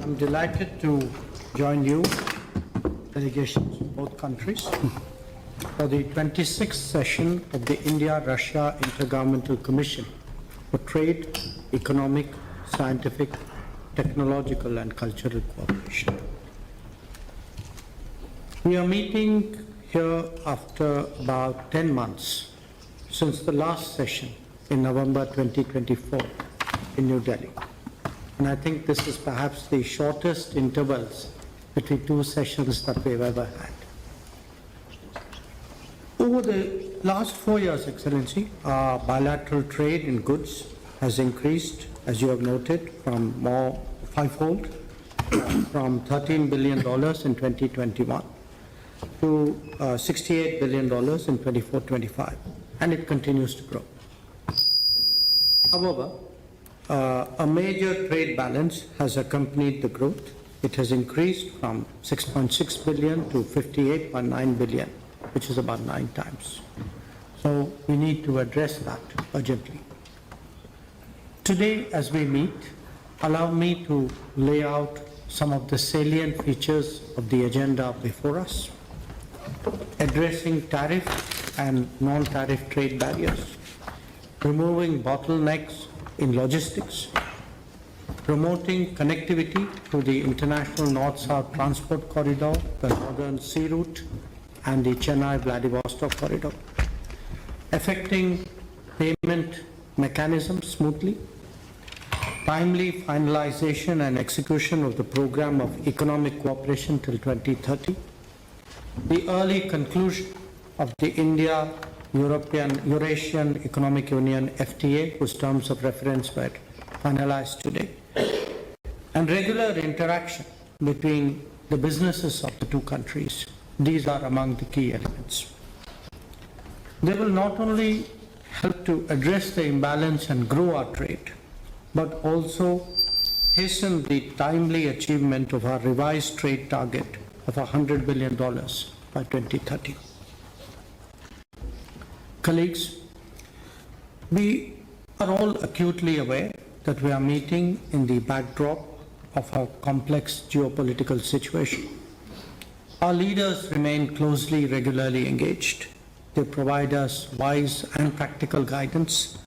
I'm delighted to join you, delegations of both countries, for the 26th session of the India-Russia Intergovernmental Commission for Trade, Economic, Scientific, Technological and Cultural Cooperation. We are meeting here after about 10 months since the last session in November 2024 in New Delhi. And I think this is perhaps the shortest intervals between two sessions that we've ever had. Over the last 4 years, Excellency, our bilateral trade in goods has increased, as you have noted, from fivefold, from $13 billion in 2021 to $68 billion in 24-25, and it continues to grow. However, a major trade balance has accompanied the growth. It has increased from 6.6 billion to 58.9 billion, which is about 9 times. So we need to address that urgently. Today, as we meet, allow me to lay out some of the salient features of the agenda before us, addressing tariff and non-tariff trade barriers, removing bottlenecks in logistics, promoting connectivity through the international North-South transport corridor, the Northern Sea Route, and the Chennai-Vladivostok corridor, effecting payment mechanisms smoothly, timely finalization and execution of the program of economic cooperation till 2030, the early conclusion of the Eurasian Economic Union FTA, whose terms of reference were finalized today, and regular interaction between the businesses of the two countries. These are among the key elements. They will not only help to address the imbalance and grow our trade, but also hasten the timely achievement of our revised trade target of $100 billion by 2030. Colleagues, we are all acutely aware that we are meeting in the backdrop of a complex geopolitical situation. Our leaders remain closely, regularly engaged. They provide us wise and practical guidance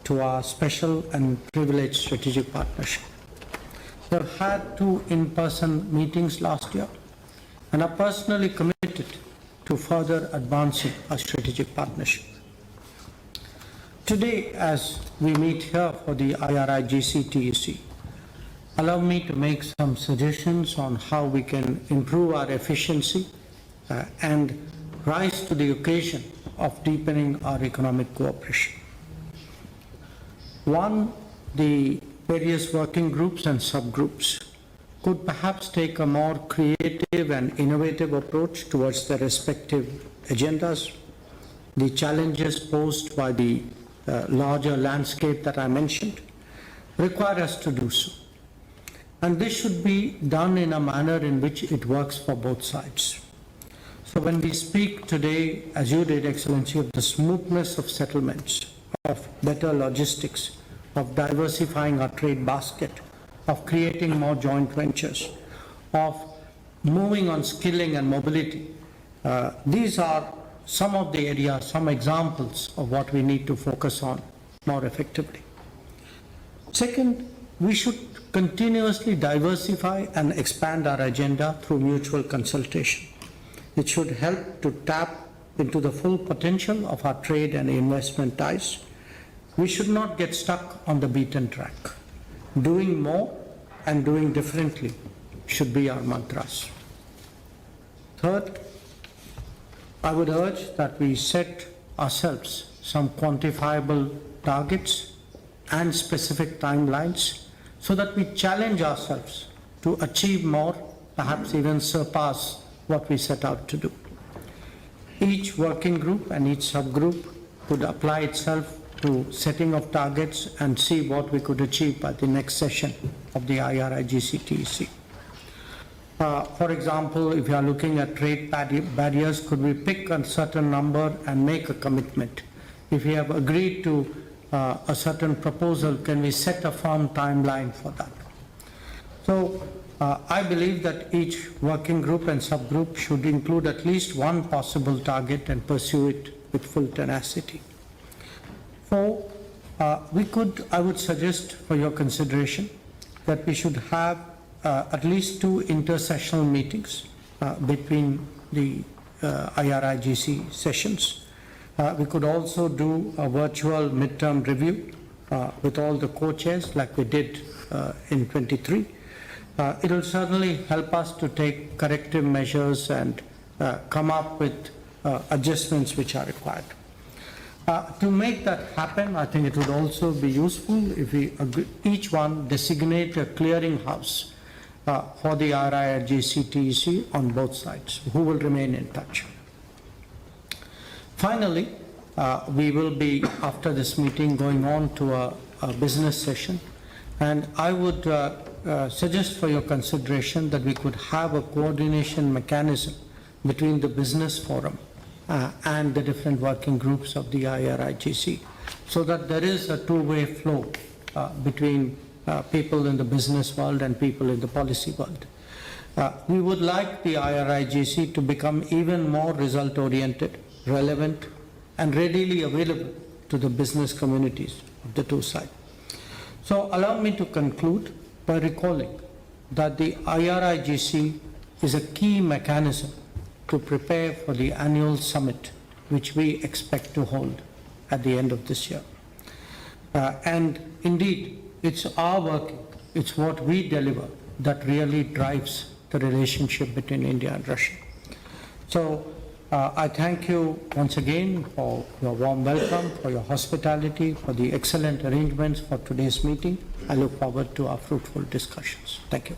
to our special and privileged strategic partnership. We have had 2 in-person meetings last year and are personally committed to further advancing our strategic partnership. Today, as we meet here for the IRI-GCTEC, allow me to make some suggestions on how we can improve our efficiency and rise to the occasion of deepening our economic cooperation. One, the various working groups and subgroups could perhaps take a more creative and innovative approach towards their respective agendas. The challenges posed by the larger landscape that I mentioned require us to do so. And this should be done in a manner in which it works for both sides. So when we speak today, as you did, Excellency, of the smoothness of settlements, of better logistics, of diversifying our trade basket, of creating more joint ventures, of moving on skilling and mobility, these are some of the areas, some examples of what we need to focus on more effectively. Second, we should continuously diversify and expand our agenda through mutual consultation. It should help to tap into the full potential of our trade and investment ties. We should not get stuck on the beaten track. Doing more and doing differently should be our mantras. Third, I would urge that we set ourselves some quantifiable targets and specific timelines so that we challenge ourselves to achieve more, perhaps even surpass what we set out to do. Each working group and each subgroup could apply itself to setting of targets and see what we could achieve by the next session of the IRI-GCTEC. For example, if you are looking at trade barriers, could we pick a certain number and make a commitment? If we have agreed to a certain proposal, can we set a firm timeline for that? So I believe that each working group and subgroup should include at least one possible target and pursue it with full tenacity. 4, I would suggest for your consideration that we should have at least 2 intersessional meetings between the IRIGC sessions. We could also do a virtual midterm review with all the co-chairs like we did in 23. It will certainly help us to take corrective measures and come up with adjustments which are required. To make that happen, I think it would also be useful if we each one designate a clearinghouse for the IRIGC TEC on both sides, who will remain in touch. Finally, we will be, after this meeting, going on to a business session, and I would suggest for your consideration that we could have a coordination mechanism between the business forum and the different working groups of the IRIGC, so that there is a two-way flow between people in the business world and people in the policy world. We would like the IRIGC to become even more result-oriented, relevant, and readily available to the business communities of the two sides. So allow me to conclude by recalling that the IRIGC is a key mechanism to prepare for the annual summit which we expect to hold at the end of this year. And indeed, it's our work, it's what we deliver that really drives the relationship between India and Russia. So I thank you once again for your warm welcome, for your hospitality, for the excellent arrangements for today's meeting. I look forward to our fruitful discussions. Thank you.